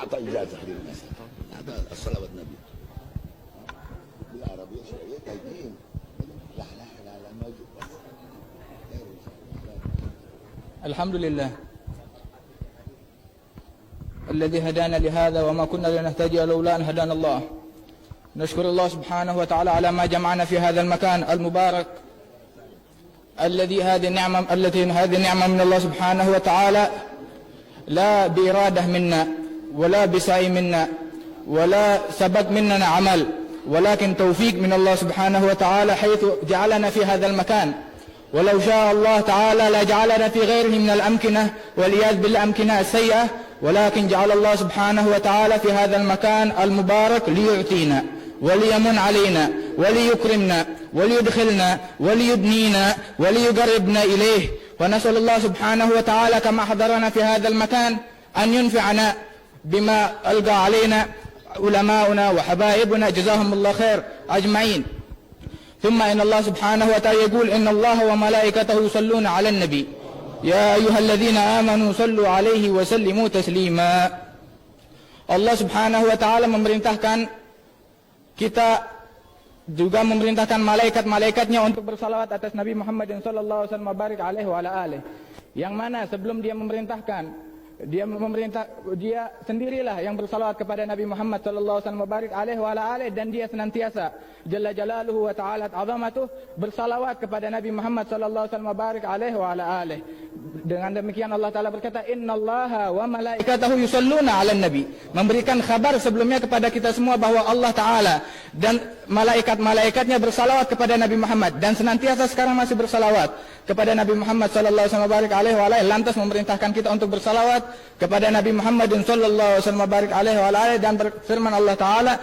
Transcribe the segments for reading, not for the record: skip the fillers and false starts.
أعطى إجازة للناس. هذا الصلاة والنبي بالعربية شوية تايجين. لا ما يجوز. الحمد لله الذي هدانا لهذا وما كنا لنهتدي لولا أن هدانا الله. نشكر الله سبحانه وتعالى على ما جمعنا في هذا المكان المبارك هذه النعمة من الله سبحانه وتعالى، لا بإرادة منا ولا بسعي منا ولا سبق مننا عمل، ولكن توفيق من الله سبحانه وتعالى حيث جعلنا في هذا المكان. ولو شاء الله تعالى لجعلنا في غيره من الأمكنة والعياذ بالله أمكنة السيئة، ولكن جعل الله سبحانه وتعالى في هذا المكان المبارك ليعطينا وليمن علينا وليكرمنا وليدخلنا وليدنينا وليقربنا إليه. ونسأل الله سبحانه وتعالى كما حضرنا في هذا المكان أن ينفعنا بما ألقى علينا علماؤنا وحبائبنا جزاهم الله خير أجمعين. ثم إن الله سبحانه وتعالى يقول إن الله وملائكته يصلون على النبي يا أيها الذين آمنوا صلوا عليه وسلموا تسليما. Allah subhanahu wa ta'ala memerintahkan kita, juga memerintahkan malaikat-malaikatnya untuk bersalawat atas Nabi Muhammad sallallahu alaihi wasallam barik alaihi wa ala alihi. Yang mana sebelum dia memerintahkan, dia sendirilah yang bersalawat kepada Nabi Muhammad sallallahu alaihi wasallam barik alaihi wa ala alihi, dan dia senantiasa jalla jalaluhu wa ta'ala azamatuh bersalawat kepada Nabi Muhammad sallallahu alaihi wasallam barik alaihi wa ala alihi. Dengan demikian Allah Ta'ala berkata innallaha wa malaikatahu yusalluna 'alan nabi, memberikan kabar sebelumnya kepada kita semua bahwa Allah Ta'ala dan malaikat-malaikatnya bersalawat kepada Nabi Muhammad, dan senantiasa sekarang masih bersalawat kepada Nabi Muhammad sallallahu alaihi wasallam barik alaihi wa alihi. Lantas memerintahkan kita untuk bersalawat kepada Nabi Muhammad sallallahu alaihi wasallam barik alaihi wa alihi, dan berfirman Allah Ta'ala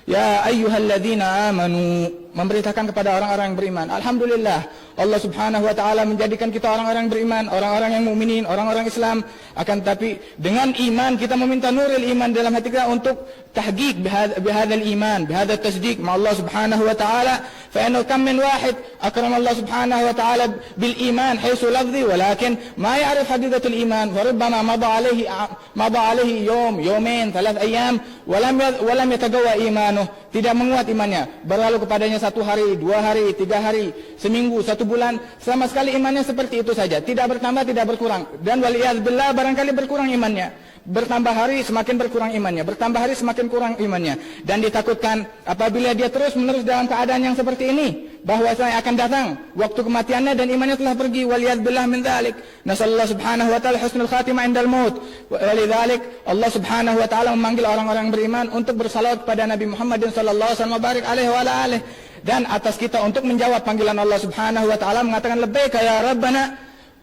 ya ayyuhalladzina amanu, memberitakan kepada orang-orang yang beriman. Alhamdulillah Allah subhanahu wa ta'ala menjadikan kita orang-orang beriman, orang-orang yang mukminin, orang-orang Islam. Akan tapi dengan iman kita meminta nuril iman dalam hati kita untuk tahqiq bihadzal iman, bihadzal tasdiq ma Allah subhanahu wa ta'ala. Fa innahu kam min wahid akram Allah subhanahu wa ta'ala bil iman haitsu lafzi walakin ma ya'rif haqiqatul iman wa rubbama mada alayhi yawm yawmain thalath ayyam wa lam yataqawwa imanuh, tidak menguat imannya, berlalu kepadanya 1 hari, 2 hari, 3 hari, seminggu, 1 bulan, sama sekali imannya seperti itu saja, tidak bertambah, tidak berkurang. Dan waliyadzubillah barangkali berkurang imannya, bertambah hari semakin berkurang imannya, bertambah hari semakin kurang imannya. Dan ditakutkan apabila dia terus menerus dalam keadaan yang seperti ini, bahwasanya akan datang waktu kematiannya dan imannya telah pergi. Waliyadzubillah min dzalik. Nasallallahu subhanahu wa ta'ala husnul khatimah indal maut. Walidzalik Allah subhanahu wa ta'ala memanggil orang-orang beriman untuk bersalawat kepada Nabi Muhammad sallallahu alaihi wasallam barik alaihi wa alihi. Dan atas kita untuk menjawab panggilan Allah subhanahu wa ta'ala mengatakan labbaika ya rabbana.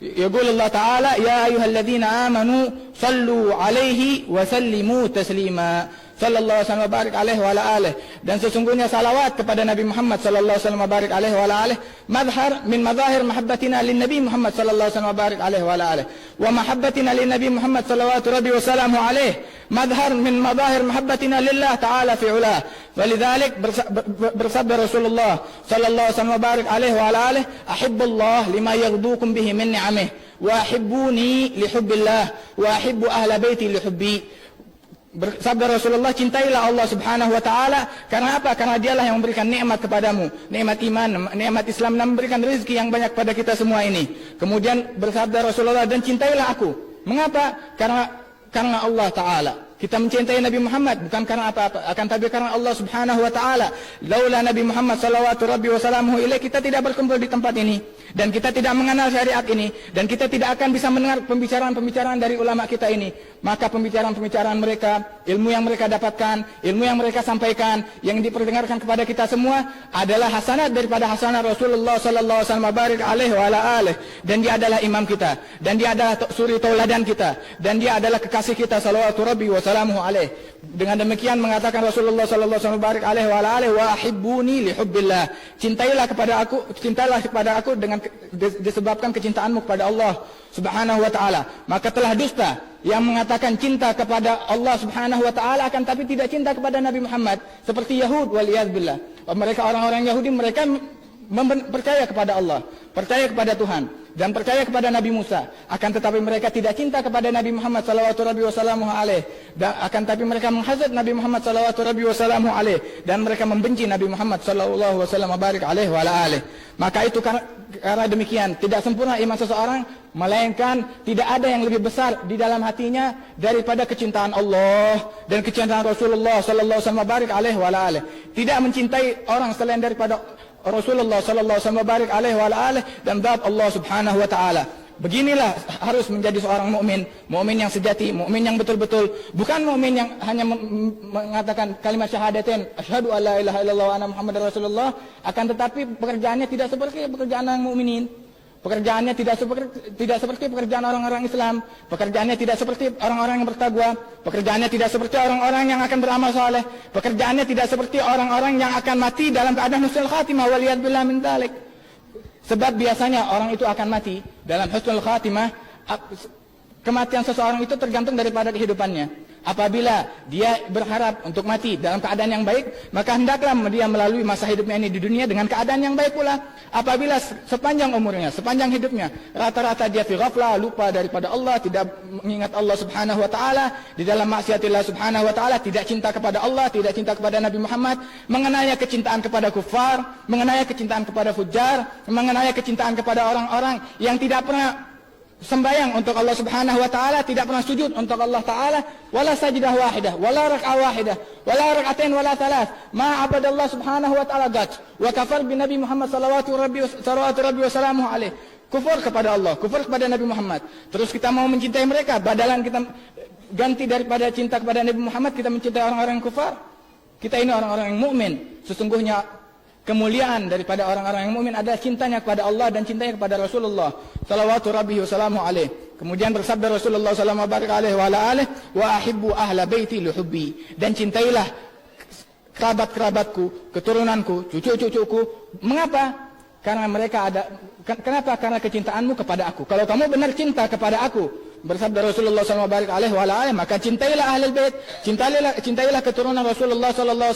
Yaqul Allah Ta'ala ya ayyuhalladzina amanu sallu alaihi wa sallimu taslima. Sallallahu alaihi wasallam barik alaihi wa ala alihi. Dan sesungguhnya salawat kepada Nabi Muhammad sallallahu alaihi wasallam barik alaihi wa ala alihi madhar min madahir mahabbatina lin Nabi Muhammad sallallahu alaihi wasallam barik alaihi wa ala alihi. Wa mahabbatina lin Nabi Muhammad sallallahu rabbi wa salamu alaihi madhar min madahir mahabbatina lillah ta'ala fi ulah. Walidzalik bersabda Rasulullah sallallahu alaihi wasallam barik alaihi wa ala alihi ahibbullah lima yaghdukum bihi min ni'amihi wa ahibbuni li hubbillah wa ahibbu ahla baiti li hubbi. Bersabda Rasulullah, cintailah Allah subhanahu wa ta'ala. Karena apa? Karena dialah yang memberikan nikmat kepadamu, nikmat iman, nikmat Islam, dan memberikan rezeki yang banyak pada kita semua ini. Kemudian bersabda Rasulullah, dan cintailah aku. Mengapa? Karena Allah Ta'ala. Kita mencintai Nabi Muhammad bukan karena apa-apa, akan tapi karena Allah subhanahu wa ta'ala. Laula Nabi Muhammad salawatu rabbi wa salamuhu ilaih, kita tidak berkumpul di tempat ini, dan kita tidak mengenal syariat ini, dan kita tidak akan bisa mendengar pembicaraan-pembicaraan dari ulama kita ini. Maka pembicaraan-pembicaraan mereka, ilmu yang mereka dapatkan, ilmu yang mereka sampaikan, yang diperdengarkan kepada kita semua adalah hasanat daripada hasanat Rasulullah sallallahu alaihi wasallam barik alaihi wa ala alihi. Dan dia adalah imam kita, dan dia adalah suri tauladan kita, dan dia adalah kekasih kita salawatu rabbi wa salamuhu alaih. Dengan demikian mengatakan Rasulullah sallallahu alaihi wasallam barik alaihi wa ala alihi wa ahibbuni li hubbillah. Cintailah kepada aku dengan disebabkan kecintaanmu kepada Allah subhanahu wa ta'ala. Maka telah dusta yang mengatakan cinta kepada Allah subhanahu wa ta'ala akan tapi tidak cinta kepada Nabi Muhammad, seperti Yahud waliyadzubillah. Mereka orang-orang Yahudi, mereka percaya kepada Allah, percaya kepada Tuhan, dan percaya kepada Nabi Musa, akan tetapi mereka tidak cinta kepada Nabi Muhammad sallallahu alaihi wasallam, dan akan tetapi mereka menghasad Nabi Muhammad sallallahu alaihi wasallam, dan mereka membenci Nabi Muhammad sallallahu alaihi wasallam barik alaihi wa ala alihi. Maka itu karena demikian tidak sempurna iman seseorang, melainkan tidak ada yang lebih besar di dalam hatinya daripada kecintaan Allah dan kecintaan Rasulullah sallallahu alaihi wasallam barik alaihi wa ala alihi. Tidak mencintai orang selain daripada Rasulullah sallallahu alaihi wasallam barik alaihi wa ala alihi dan zat Allah subhanahu wa ta'ala. Beginilah harus menjadi seorang mukmin, mukmin yang sejati, mukmin yang betul-betul, bukan mukmin yang hanya mengatakan kalimat syahadatain asyhadu alla ilaha illallah wa anna muhammadar rasulullah, akan tetapi pekerjaannya tidak seperti pekerjaan orang mukminin. Pekerjaannya tidak seperti pekerjaan orang-orang Islam. Pekerjaannya tidak seperti orang-orang yang bertakwa. Pekerjaannya tidak seperti orang-orang yang akan beramal saleh. Pekerjaannya tidak seperti orang-orang yang akan mati dalam keadaan husnul khatimah, waliyadzubillah min dzalik. Sebab biasanya orang itu akan mati dalam husnul khatimah. Kematian seseorang itu tergantung daripada kehidupannya. Apabila dia berharap untuk mati dalam keadaan yang baik, maka hendaklah dia melalui masa hidupnya ini di dunia dengan keadaan yang baik pula. Apabila sepanjang umurnya, sepanjang hidupnya, rata-rata dia fi ghaflah, lupa daripada Allah, tidak mengingat Allah subhanahu wa ta'ala, di dalam maksiatillah subhanahu wa ta'ala, tidak cinta kepada Allah, tidak cinta kepada Nabi Muhammad, mengenai kecintaan kepada kufar, mengenai kecintaan kepada fujar, mengenai kecintaan kepada orang-orang yang tidak pernah sembayang untuk Allah subhanahu wa ta'ala, tidak pernah sujud untuk Allah ta'ala, wala sajidah wahidah, wala rak'ah wahidah, wala rak'atain, wala thalath, ma'abad Allah subhanahu wa ta'ala gat, wa kafar bin Nabi Muhammad salawatu rabbi wa salamuhu alaih. Kufur kepada Allah, kufur kepada Nabi Muhammad. Terus kita mau mencintai mereka, badalan kita ganti daripada cinta kepada Nabi Muhammad, kita mencintai orang-orang kufar. Kita ini orang-orang yang mukmin. Sesungguhnya kemuliaan daripada orang-orang yang mukmin adalah cintanya kepada Allah dan cintanya kepada Rasulullah sallallahu rabbi wa salamu alaih. Kemudian bersabda Rasulullah sallallahu alaihi wa ala alihi, wa ahibbu ahla baiti li hubbi, dan cintailah kerabat-kerabatku, keturunanku, cucu-cucuku. Mengapa? Karena mereka ada. Kenapa? Karena kecintaanmu kepada aku. Kalau kamu benar cinta kepada aku, bersabda Rasulullah sallallahu alaihi wa ala alihi, maka cintailah ahlul bait, cintailah keturunan Rasulullah sallallahu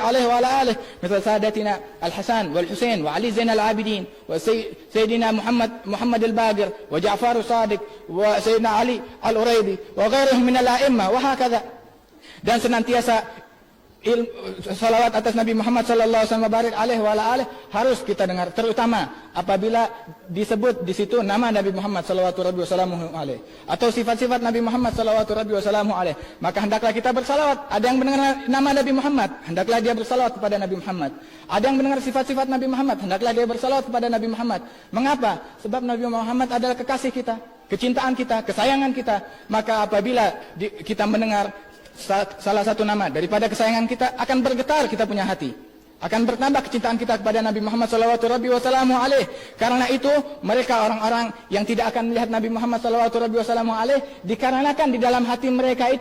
alaihi wa ala alihi, misal sadatina Al-Hasan wal Husain wa Ali Zainal Abidin wa Sayyidina Muhammad al-Baqir wa Ja'far as-Sadiq wa Sayyidina Ali al-Uraidi wa ghairihim min al-a'immah wa hakadha. Dan senantiasa salawat atas Nabi Muhammad sallallahu alaihi wa ala alihi harus kita dengar, terutama apabila disebut di situ nama Nabi Muhammad sallallahu alaihi atau sifat-sifat Nabi Muhammad sallallahu alaihi, maka hendaklah kita bersalawat. Ada yang mendengar nama Nabi Muhammad, hendaklah dia bersalawat kepada Nabi Muhammad. Ada yang mendengar sifat-sifat Nabi Muhammad, hendaklah dia bersalawat kepada Nabi Muhammad. Mengapa? Sebab Nabi Muhammad adalah kekasih kita, kecintaan kita, kesayangan kita. Maka apabila kita mendengar salah satu nama daripada kesayangan kita, akan bergetar kita punya hati, akan bertambah kecintaan kita kepada Nabi Muhammad sallallahu alaihi wasallam. Karena itu mereka orang-orang yang tidak akan melihat Nabi Muhammad sallallahu alaihi wasallam dikarenakan di dalam hati mereka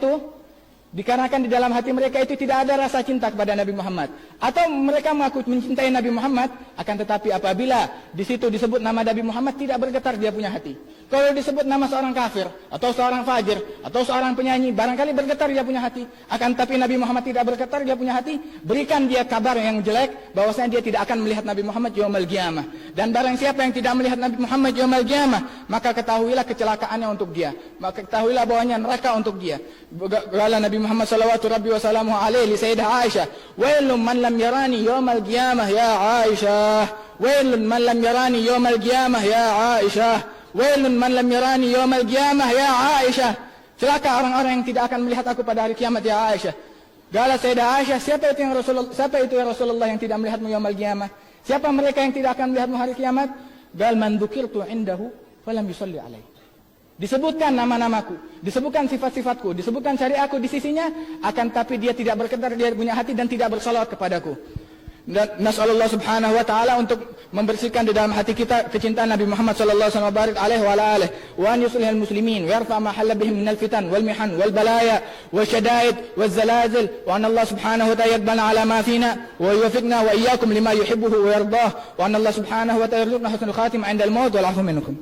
itu tidak ada rasa cinta kepada Nabi Muhammad, atau mereka mengaku mencintai Nabi Muhammad, akan tetapi apabila di situ disebut nama Nabi Muhammad tidak bergetar dia punya hati. Kalau disebut nama seorang kafir atau seorang fajir atau seorang penyanyi, barangkali bergetar dia punya hati. Akan tetapi Nabi Muhammad tidak bergetar dia punya hati. Berikan dia kabar yang jelek bahwasanya dia tidak akan melihat Nabi Muhammad yaumul qiyamah. Dan barang siapa yang tidak melihat Nabi Muhammad yaumul qiyamah, maka ketahuilah kecelakaannya untuk dia. Maka ketahuilah bahwanya neraka untuk dia. Kala Nabi Muhammad sallallahu alaihi wasallam li Sayyidah Aisyah, "Wailun man lam yarani yaumul qiyamah ya Aisyah. Wailun man lam yarani yaumul qiyamah ya Aisyah. Wailun man lam yarani yaumul qiyamah ya Aisyah." Celaka orang-orang yang tidak akan melihat aku pada hari kiamat ya Aisyah. Gala Sayyidah Aisyah, siapa itu ya Rasulullah yang tidak melihatmu yaumul qiyamah? Siapa mereka yang tidak akan melihatmu hari kiamat? Gal man dzukirtu indahu falam yusalli alaihi. Disebutkan nama-namaku, disebutkan sifat-sifatku, disebutkan syariatku di sisinya, akan tapi dia tidak bergetar, dia punya hati dan tidak bersalawat kepadaku. Dan nasallallahu subhanahu wa ta'ala untuk membersihkan di dalam hati kita kecintaan Nabi Muhammad sallallahu alaihi wa alihi wa an yuslihal muslimin wa yarfa ma halla bihim minal fitan wal mihan wal balaya wal syadaid wal zalazil wa an Allah subhanahu wa ta'ala yaqbal ala ma fina wa yuwaffiqna wa iyyakum lima yuhibbuhu wa yardah wa an Allah subhanahu wa ta'ala yarzuqna husnul khatimah 'inda al-maut wal 'afwu minkum.